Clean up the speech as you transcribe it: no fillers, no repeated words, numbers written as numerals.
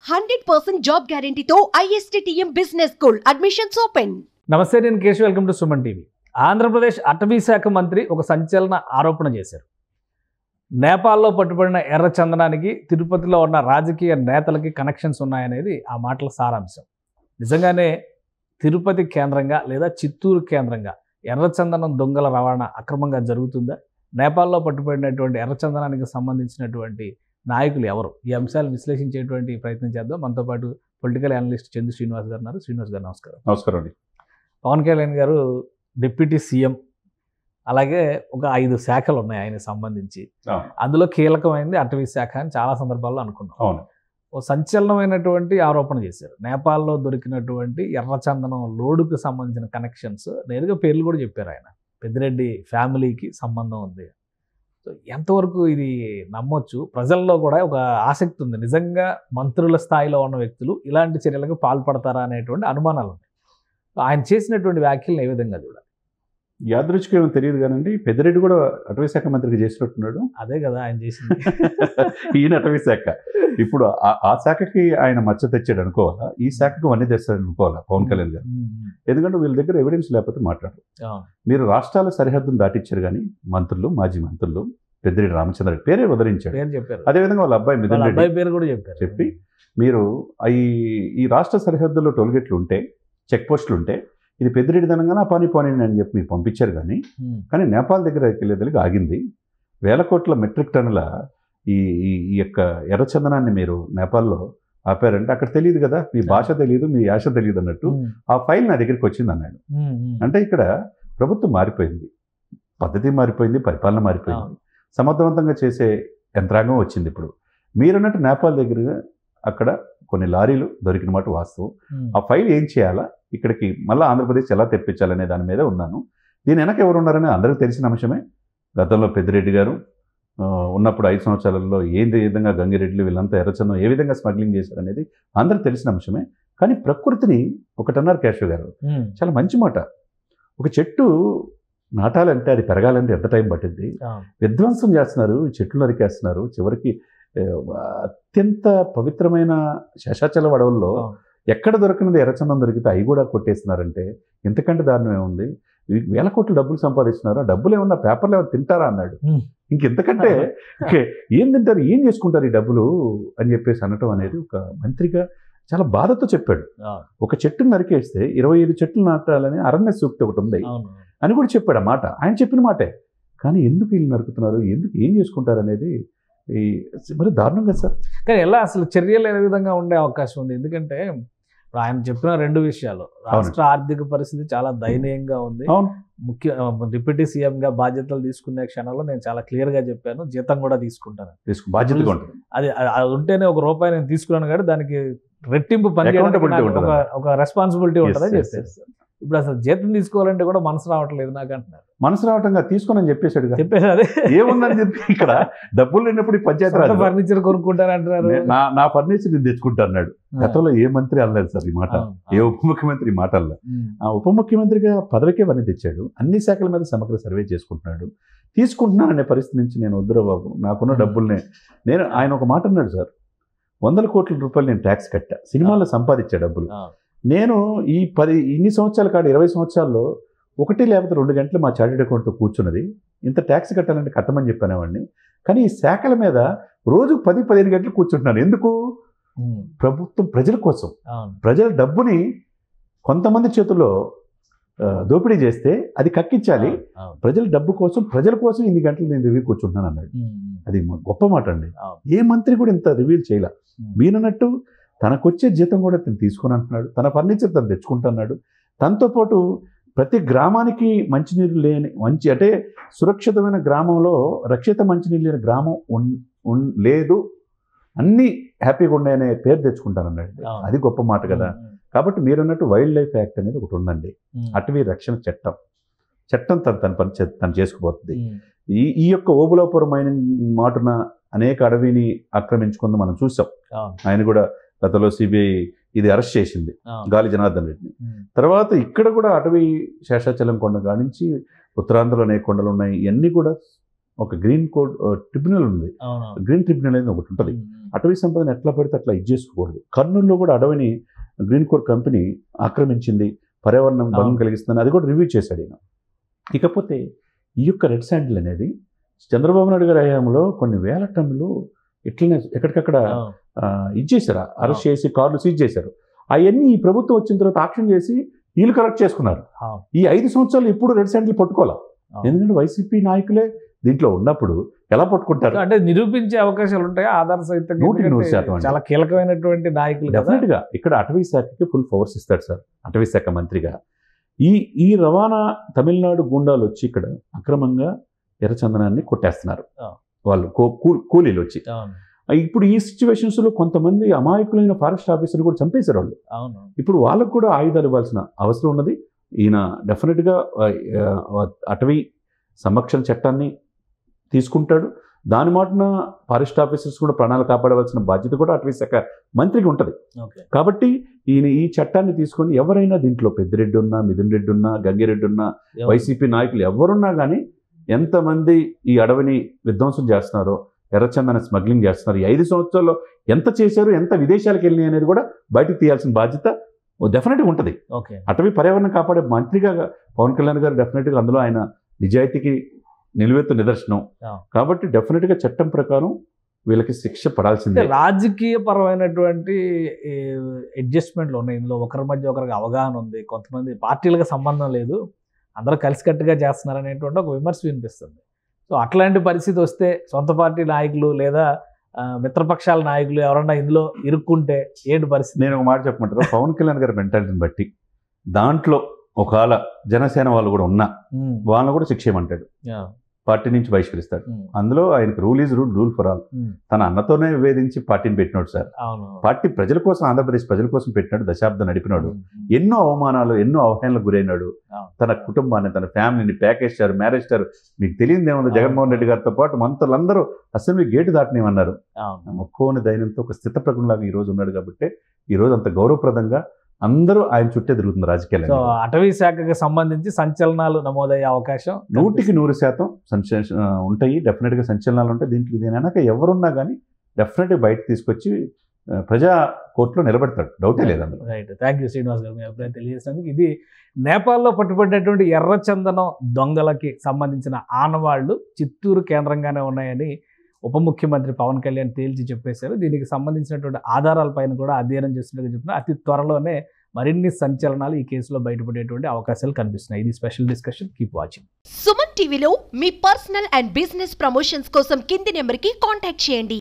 100% job గ్యారెంటీతో ISTTM business school admissions open. నమస్తే, నేను Keshav. Welcome to Suman TV. Andhra Pradesh అటవీ శాఖ మంత్రి ఒక సంచలన ఆరోపణ చేశారు. నేపాల్లో పట్టుబడిన ఎర్ర చందనానికి తిరుపతిలో ఉన్న రాజకీయ నేతలకి కనెక్షన్స్ ఉన్నాయనేది ఆ మాటల సారాంశం. నిజంగానే తిరుపతి కేంద్రంగా లేదా చిత్తూరు కేంద్రంగా ఎర్రచందనం దొంగల రవాణా అక్రమంగా జరుగుతుందా? నేపాల్లో పట్టుబడినటువంటి ఎర్రచందనానికి సంబంధించినటువంటి నాయకులు ఎవరు? ఈ అంశాలు విశ్లేషించేటువంటి ప్రయత్నం చేద్దాం. మనతో పాటు పొలిటికల్ అనలిస్ట్ చందు శ్రీనివాస్ గారు ఉన్నారు. శ్రీనివాస్ గారు నమస్కారం. నమస్కారం అండి. పవన్ కళ్యాణ్ గారు డిప్యూటీ సీఎం, అలాగే ఒక 5 శాఖలు ఉన్నాయి ఆయనకు సంబంధించి. అందులో కీలకమైనది అటవీ శాఖ అని చాలా సందర్భాల్లో అనుకున్నాం. అవును. ఓ సంచలనమైనటువంటి ఆరోపణ చేశారు. నేపాల్లో దొరికినటువంటి ఎర్రచందనం లోడుకు సంబంధించిన కనెక్షన్స్, నేరుగా పేర్లు కూడా చెప్పారు ఆయన. పెద్దిరెడ్డి ఫ్యామిలీకి సంబంధం ఉంది. సో ఎంతవరకు ఇది నమ్మొచ్చు? ప్రజల్లో కూడా ఒక ఆసక్తి ఉంది. నిజంగా మంత్రుల స్థాయిలో ఉన్న వ్యక్తులు ఇలాంటి చర్యలకు పాల్పడతారా అనేటువంటి అనుమానాలు ఉన్నాయి. ఆయన చేసినటువంటి వ్యాఖ్యలను ఏ విధంగా చూడాలి? యాదృచ్ఛికం ఏమో తెలియదు కానండి, పెద్దిరెడ్డి కూడా అటవీ శాఖ మంత్రికి చేసినట్టున్నాడు. అదే కదా ఆయన చేసింది. ఈయన అటవీ శాఖ. ఇప్పుడు ఆ శాఖకి ఆయన మచ్చ తెచ్చాడు అనుకోవాలా, ఈ శాఖకు అన్నీ తెస్తాడు అనుకోవాలా పవన్ కళ్యాణ్ గారు? ఎందుకంటే వీళ్ళ దగ్గర ఎవిడెన్స్ లేకపోతే మాట్లాడరు. మీరు రాష్ట్రాల సరిహద్దును దాటిచ్చారు కానీ మంత్రులు, మాజీ మంత్రులు, పెద్దిరెడ్డి రామచంద్ర పేరే వదిలించాడు. అదేవిధంగా వాళ్ళ అబ్బాయి మిథున్ రెడ్డి పేరు కూడా చెప్పి మీరు ఈ రాష్ట్ర సరిహద్దుల్లో టోల్గేట్లు ఉంటే, చెక్ పోస్టులు ఉంటే, ఇది పెద్దిరెడ్డి దనంగా పని అని చెప్పి మీకు పంపించారు. కానీ నేపాల్ దగ్గర వెళ్ళేదలిగి ఆగింది. 1000 కోట్ల మెట్రిక్ టన్నుల ఈ యొక్క ఎర్రచందనాన్ని మీరు నేపాల్లో ఆపారంటే అక్కడ తెలియదు కదా, మీ భాష తెలియదు, మీ యాస తెలియదు అన్నట్టు ఆ ఫైల్ నా దగ్గరికి వచ్చింది అన్నాడు. అంటే ఇక్కడ ప్రభుత్వం మారిపోయింది, పద్ధతి మారిపోయింది, పరిపాలన మారిపోయింది, సమర్థవంతంగా చేసే యంత్రాంగం వచ్చింది. ఇప్పుడు మీరన్నట్టు నేపాల్ దగ్గర అక్కడ కొన్ని లారీలు దొరికిన మాట వాస్తవం. ఆ ఫైల్ ఏం చేయాలా, ఇక్కడికి మళ్ళీ ఆంధ్రప్రదేశ్ ఎలా తెప్పించాలనే దాని మీద ఉన్నాను. దీని వెనక ఎవరు ఉన్నారని అందరికీ తెలిసిన అంశమే. గతంలో పెద్దిరెడ్డి గారు ఉన్నప్పుడు 5 సంవత్సరాలలో ఏ విధంగా గంగిరెడ్డి వీళ్ళంతా ఎర్రచందనం ఏ విధంగా స్మగ్లింగ్ చేశారనేది అందరికి తెలిసిన అంశమే. కానీ ప్రకృతిని ఒకటన్నారు కేశవ్ గారు, చాలా మంచి మాట. ఒక చెట్టు నాటాలంటే, అది పెరగాలంటే ఎంత టైం పట్టింది. విధ్వంసం చేస్తున్నారు, చెట్లు నరికేస్తున్నారు. చివరికి అత్యంత పవిత్రమైన శేషాచల అడవుల్లో ఎక్కడ దొరికినది ఎర్రచందనం దొరికితే అవి కూడా కొట్టేస్తున్నారంటే ఇంతకంటే దారుణం ఏముంది? 1000 కోట్లు డబ్బులు సంపాదిస్తున్నారు, ఆ డబ్బులు ఏమన్నా పేపర్లు ఏమన్నా తింటారా అన్నాడు. ఇంకెంతకంటే ఏం తింటారు, ఏం చేసుకుంటారు ఈ డబ్బులు అని చెప్పేసి అనటం అనేది ఒక మంత్రిగా చాలా బాధతో చెప్పాడు. ఒక చెట్టును నరికేస్తే 25 చెట్లు నాటాలని అరణ్య సూక్తి ఒకటి ఉంది అని కూడా చెప్పాడు. ఆ మాట ఆయన చెప్పిన మాటే. కానీ ఎందుకు వీళ్ళు నరుకుతున్నారు, ఎందుకు ఏం చేసుకుంటారు అనేది మరి దారుణం కదా సార్. కానీ ఎలా అసలు చర్యలు ఏ విధంగా ఉండే అవకాశం ఉంది? ఎందుకంటే ఆయన చెప్పిన 2 విషయాలు, రాష్ట్ర ఆర్థిక పరిస్థితి చాలా దయనీయంగా ఉంది. డిప్యూటీ సీఎంగా బాధ్యతలు తీసుకునే క్షణంలో నేను చాలా క్లియర్గా చెప్పాను, జీతం కూడా తీసుకుంటాను, బాధ్యతగా ఉంటుంది. అది ఉంటేనే ₹1 నేను తీసుకున్నాను కాబట్టి దానికి రెట్టింపు పని ఒక రెస్పాన్సిబిలిటీ ఉంటుందని చెప్పారు. ఇప్పుడు అసలు జీతం తీసుకోవాలంటే కూడా మనసు రావట్లేదు నాకు అంటున్నారు. మనసు రావటంగా తీసుకోనని చెప్పేశాడు. అదే ఏముందని చెప్పి ఇక్కడ డబ్బులు లేనప్పుడు పంచాయతీ ఫర్నిచర్ కొనుక్కుంటారంటున్నారు. నా ఫర్నిచర్ నేను తెచ్చుకుంటా అన్నాడు. గతంలో ఏ మంత్రి అనలేదు సార్ ఈ మాట, ఏ ఉప ముఖ్యమంత్రి ఈ మాట అలా. ఆ ఉప ముఖ్యమంత్రిగా పదవికే పని తెచ్చాడు. అన్ని శాఖల మీద సమగ్ర సర్వే చేసుకుంటున్నాడు. తీసుకుంటున్నాననే పరిస్థితి నుంచి నేను వద్దురా బాబు, నాకున్న డబ్బుల్నే ఆయన ఒక మాట అన్నాడు సార్, 100 కోట్ల రూపాయలు నేను ట్యాక్స్ కట్టా, సినిమాల్లో సంపాదించా డబ్బులు. నేను ఇన్ని సంవత్సరాల కాదు 20 సంవత్సరాల్లో 1 లేకపోతే 2 గంటలు మా చార్టెడ్ అకౌంట్తో కూర్చున్నది. ఇంత ట్యాక్స్ కట్టాలంటే కట్టమని చెప్పానేవాడిని. కానీ ఈ శాఖల మీద రోజుకు 10-15 గంటలు కూర్చుంటున్నాను. ఎందుకు? ప్రభుత్వం ప్రజల కోసం, ప్రజల డబ్బుని కొంతమంది చేతుల్లో దోపిడీ చేస్తే అది కక్కించాలి. ప్రజల డబ్బు కోసం, ప్రజల కోసం ఇన్ని గంటలు నేను రివ్యూ కూర్చుంటున్నాను అన్నాడు. అది గొప్ప మాట అండి. ఏ మంత్రి కూడా ఇంత రివ్యూలు చేయాల. మీరన్నట్టు తనకొచ్చే జీతం కూడా తను తీసుకుని అంటున్నాడు, తన ఫర్నిచర్ తను తెచ్చుకుంటున్నాడు. తనతో పాటు ప్రతి గ్రామానికి మంచినీరు లేని అంటే సురక్షితమైన గ్రామంలో రక్షిత మంచినీరు లేని గ్రామం లేదు, అన్నీ హ్యాపీగా ఉన్నాయనే పేరు తెచ్చుకుంటానన్నాడు. అది గొప్ప మాట కదా. కాబట్టి మీరన్నట్టు వైల్డ్ లైఫ్ యాక్ట్ అనేది ఒకటి ఉందండి, అటవీ రక్షణ చట్టం తను చేసుకుపోతుంది. ఈ యొక్క ఓబులాపురమైన మాటున అనేక అడవిని ఆక్రమించుకుంది మనం చూసాం. ఆయన కూడా గతంలో సిబిఐ ఇది అరెస్ట్ చేసింది, గాలి జనార్దన్ రెడ్డిని. తర్వాత ఇక్కడ కూడా అటవీ శేషాచలం కొండ కానించి ఉత్తరాంధ్రలో అనేక కొండలు ఉన్నాయి. ఇవన్నీ కూడా ఒక గ్రీన్ కోడ్ ట్రిబ్యునల్ ఉంది, గ్రీన్ ట్రిబ్యునల్ అనేది ఒకటి ఉంటుంది. అటవీ సంపదను ఎట్లా పడితే అట్లా ఇది చేసుకోకూడదు. కర్నూలులో కూడా అడవిని గ్రీన్ కోడ్ కంపెనీ ఆక్రమించింది, పర్యావరణం భంగం కలిగిస్తుంది, అది కూడా రివ్యూ చేశాడు ఈయన. ఇకపోతే ఈ యొక్క రెడ్ శాండిల్ అనేది చంద్రబాబు నాయుడు గారి హయాంలో కొన్ని వేల టన్నులు ఇట్లనే ఎక్కడికక్కడ ఇచ్చేసారు, అరెస్ట్ చేసి కార్లు సీజ్ చేశారు. అవన్నీ ఈ ప్రభుత్వం వచ్చిన తర్వాత ఆక్షన్ చేసి వీళ్ళు కరెక్ట్ చేసుకున్నారు. ఈ 5 సంవత్సరాలు ఎప్పుడు రెడ్ శాండిల్ పట్టుకోవాలి, ఎందుకంటే వైసీపీ నాయకులే దీంట్లో ఉన్నప్పుడు ఎలా పట్టుకుంటారు అంటే నిరూపించే అవకాశాలు ఉంటాయి. ఆధార సహితం 100% చాలా కీలకమైనటువంటి నాయకులు. డెఫినెట్ గా ఇక్కడ అటవీ శాఖకి ఫుల్ పవర్స్ ఇస్తాడు సార్ అటవీ శాఖ మంత్రిగా. ఈ రవాణా తమిళనాడు గుండాలు వచ్చి ఇక్కడ అక్రమంగా ఎర్రచందనాన్ని కొట్టేస్తున్నారు వాళ్ళు, కూలీలు వచ్చి. ఇప్పుడు ఈ సిచ్యువేషన్స్ లో కొంతమంది అమాయకులైన ఫారెస్ట్ ఆఫీసర్లు కూడా చంపేశారు వాళ్ళు. ఇప్పుడు వాళ్ళకు కూడా ఆయుధాలు ఇవ్వాల్సిన అవసరం ఉన్నది. ఈయన డెఫినెట్ గా అటవీ సంరక్షణ చట్టాన్ని తీసుకుంటాడు. దాని మాటన ఫారెస్ట్ ఆఫీసర్స్ కూడా ప్రాణాలు కాపాడవలసిన బాధ్యత కూడా అటవీ శాఖ మంత్రికి ఉంటుంది. కాబట్టి ఈయన ఈ చట్టాన్ని తీసుకొని ఎవరైనా దీంట్లో పెద్దిరెడ్డి ఉన్నా, మిథున్ రెడ్డి ఉన్నా, గంగిరెడ్డి ఉన్నా, వైసీపీ నాయకులు ఎవరున్నా కానీ ఎంతమంది ఈ అడవిని విధ్వంసం చేస్తున్నారో, ఎర్రచందన స్మగ్లింగ్ చేస్తున్నారు, ఈ 5 సంవత్సరాల్లో ఎంత చేశారు, ఎంత విదేశాలకు వెళ్ళినాయి అనేది కూడా బయటకు తీయాల్సిన బాధ్యత డెఫినెట్గా ఉంటుంది. అటవీ పర్యావరణం కాపాడే మంత్రిగా పవన్ కళ్యాణ్ గారు డెఫినెట్గా అందులో ఆయన నిజాయితీకి నిలువెత్తు నిదర్శనం. కాబట్టి డెఫినెట్గా చట్టం ప్రకారం వీళ్ళకి శిక్ష పడాల్సిందే. రాజకీయ పరమైనటువంటి అడ్జస్ట్మెంట్లు ఉన్నాయి ఇందులో, ఒకరి మధ్య ఒకరికి అవగాహన ఉంది, కొంతమంది పార్టీలకు సంబంధం లేదు, అందరూ కలిసికట్టుగా చేస్తున్నారు అనేటువంటి ఒక విమర్శ వినిపిస్తుంది. సో అట్లాంటి పరిస్థితి వస్తే సొంత పార్టీ నాయకులు లేదా మిత్రపక్షాల నాయకులు ఎవరన్నా ఇందులో ఇరుక్కుంటే ఏంటి పరిస్థితి? నేను ఒక మాట చెప్పమంటారు, పవన్ కళ్యాణ్ గారి మెంటాలిటీని బట్టి దాంట్లో ఒకవేళ జనసేన వాళ్ళు కూడా ఉన్నా వాళ్ళని కూడా శిక్ష చేయమంటాడు, పార్టీ నుంచి బహిష్కరిస్తాడు. అందులో ఆయనకు rule is rule, rule for all. తన అన్నతోనే విభేదించి పార్టీని పెట్టినాడు సార్. పార్టీ ప్రజల కోసం, ఆంధ్రప్రదేశ్ ప్రజల కోసం పెట్టినాడు, దశాబ్దం నడిపినాడు. ఎన్నో అవమానాలు, ఎన్నో అవహేళనకు గురైనాడు. తన కుటుంబాన్ని, తన ఫ్యామిలీని ప్యాకేజ్ చేశారు, మ్యారేజ్ చేశారు. మీకు తెలియదు ఏముంది, జగన్మోహన్ రెడ్డి గారితో పాటు మంత్రులందరూ అసెంబ్లీ గేటు దాటనేమన్నారు. మొక్కువని దైనంతో ఒక స్థిత ప్రజ్ఞలాగా ఈ రోజు ఉన్నాడు. కాబట్టి ఈ రోజు అంత గౌరవప్రదంగా అందరూ ఆయన చుట్టే తిరుగుతుంది రాజకీయాలు. అటవీ శాఖకి సంబంధించి సంచలనాలు నమోదయ్యే అవకాశం 100% ఉంటాయి. డెఫినెట్గా సంచలనాలు ఉంటాయి. దీంట్లో దీనైనాక ఎవరున్నా కానీ డెఫినెట్గా బయట తీసుకొచ్చి ప్రజా కోర్టులో నిలబెడతాడు, డౌటే లేదు అందులో. రైట్, థ్యాంక్ యూ శ్రీనివాస్ గారు, మీ అభిప్రాయం తెలియజేసినందుకు. ఇది నేపాల్లో పట్టుబడినటువంటి ఎర్రచందనం దొంగలకి సంబంధించిన ఆనవాళ్లు చిత్తూరు కేంద్రంగానే ఉన్నాయని ఉప ముఖ్యమంత్రి పవన్ కళ్యాణ్ తేల్చి చెప్పేశారు. దీనికి సంబంధించినటువంటి ఆధారాలపైన కూడా అధ్యయనం చేస్తున్నట్టు చెప్తున్నారు. అతి త్వరలోనే మరిన్ని సంచలనాలు ఈ కేసులో బయటపడేటువంటి అవకాశాలు కనిపిస్తున్నాయి. ఇది special discussion, keep watching. Suman టీవీలో మీ పర్సనల్ అండ్ బిజినెస్ ప్రమోషన్స్ కోసం కింది నెంబర్కి కాంటాక్ట్ చేయండి.